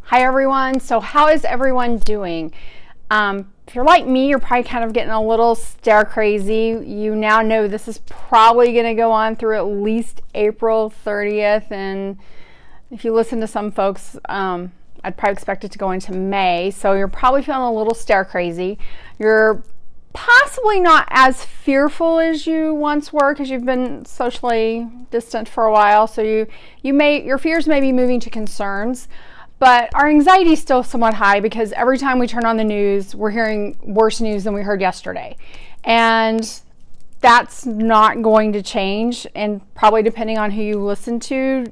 Hi everyone. So how is everyone doing? If you're like me, you're probably kind of getting a little stir crazy. You now know this is probably going to go on through at least April 30th. And if you listen to some folks, I'd probably expect it to go into May. So you're probably feeling a little stir crazy. You're possibly not as fearful as you once were because you've been socially distant for a while. So your fears may be moving to concerns. But our anxiety is still somewhat high because every time we turn on the news, we're hearing worse news than we heard yesterday. And that's not going to change. And probably depending on who you listen to,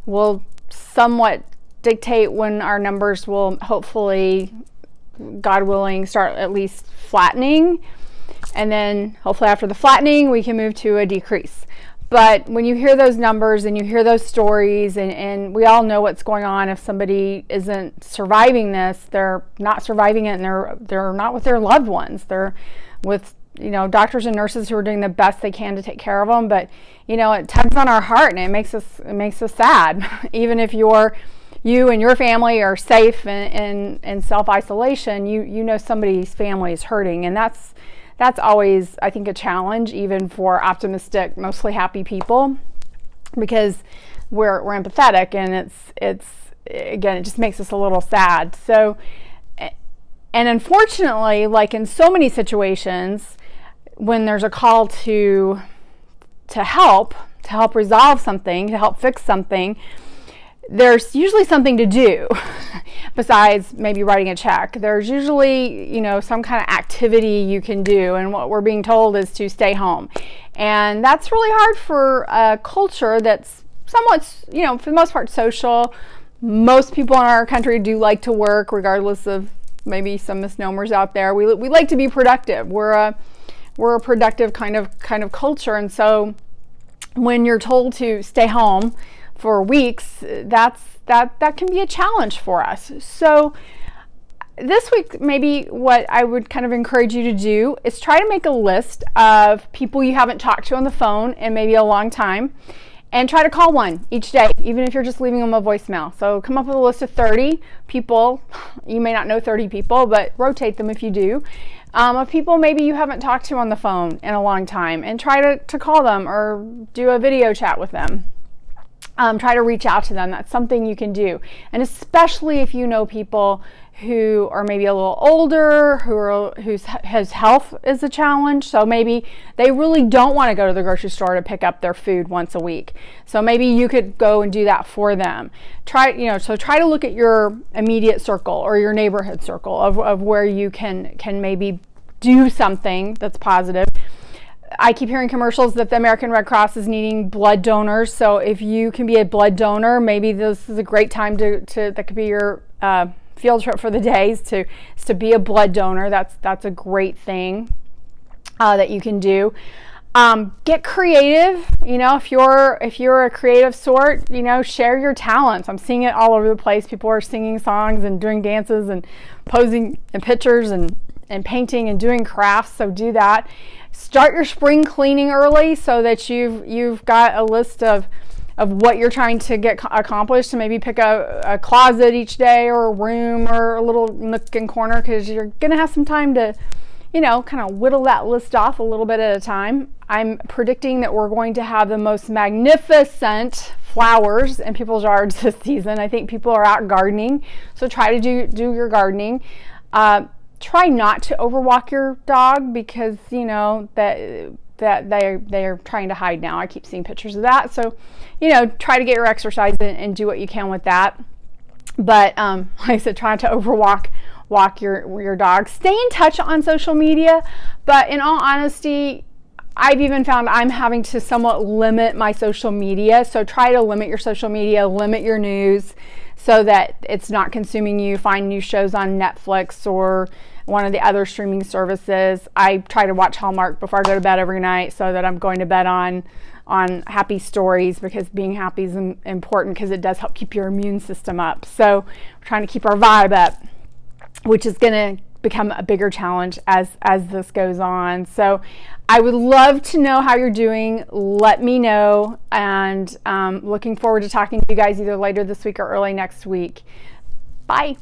will somewhat dictate when our numbers will hopefully, God willing, start at least flattening. And then hopefully after the flattening, we can move to a decrease. But when you hear those numbers and you hear those stories, and we all know what's going on, if somebody isn't surviving this, they're not surviving it, and they're not with their loved ones. They're with doctors and nurses who are doing the best they can to take care of them. But it tugs on our heart, and it makes us sad. Even if you and your family are safe in self-isolation, you know somebody's family is hurting, and that's always, I think, a challenge, even for optimistic, mostly happy people, because we're empathetic, and it's again, it just makes us a little sad. So, and unfortunately, like in so many situations, when there's a call to help resolve something, to help fix something, there's usually something to do besides maybe writing a check. There's usually, some kind of activity you can do, and what we're being told is to stay home. And that's really hard for a culture that's somewhat, for the most part, social. Most people in our country do like to work, regardless of maybe some misnomers out there. We like to be productive. We're a productive kind of culture, and so when you're told to stay home for weeks, that can be a challenge for us. So this week, maybe what I would kind of encourage you to do is try to make a list of people you haven't talked to on the phone in maybe a long time, and try to call one each day, even if you're just leaving them a voicemail. So come up with a list of 30 people. You may not know 30 people, but rotate them if you do. Of people maybe you haven't talked to on the phone in a long time, and try to call them or do a video chat with them. Try to reach out to them. That's something you can do. And especially if you know people who are maybe a little older, whose health is a challenge. So maybe they really don't want to go to the grocery store to pick up their food once a week. So maybe you could go and do that for them. Try to look at your immediate circle or your neighborhood circle of where you can maybe do something that's positive. I keep hearing commercials that the American Red Cross is needing blood donors. So if you can be a blood donor, maybe this is a great time that could be your field trip for the days to be a blood donor. That's a great thing that you can do. Get creative. If you're a creative sort, share your talents. I'm seeing it all over the place. People are singing songs and doing dances and posing in pictures and painting and doing crafts. So do that. Start your spring cleaning early so that you've got a list of what you're trying to get accomplished, to maybe pick a closet each day, or a room, or a little nook and corner, because you're going to have some time to, kind of whittle that list off a little bit at a time. I'm predicting that we're going to have the most magnificent flowers in people's yards this season. I think people are out gardening, so try to do your gardening. Try not to overwalk your dog, because that they're trying to hide now. I keep seeing pictures of that. So try to get your exercise and do what you can with that. But like I said, try not to overwalk your dog. Stay in touch on social media, but in all honesty, I've even found I'm having to somewhat limit my social media. So try to limit your social media, limit your news, so that it's not consuming you. Find new shows on Netflix or one of the other streaming services. I try to watch Hallmark before I go to bed every night, so that I'm going to bed on happy stories, because being happy is important, because it does help keep your immune system up. So we're trying to keep our vibe up, which is going to become a bigger challenge as this goes on. So I would love to know how you're doing. Let me know, and looking forward to talking to you guys either later this week or early next week. Bye.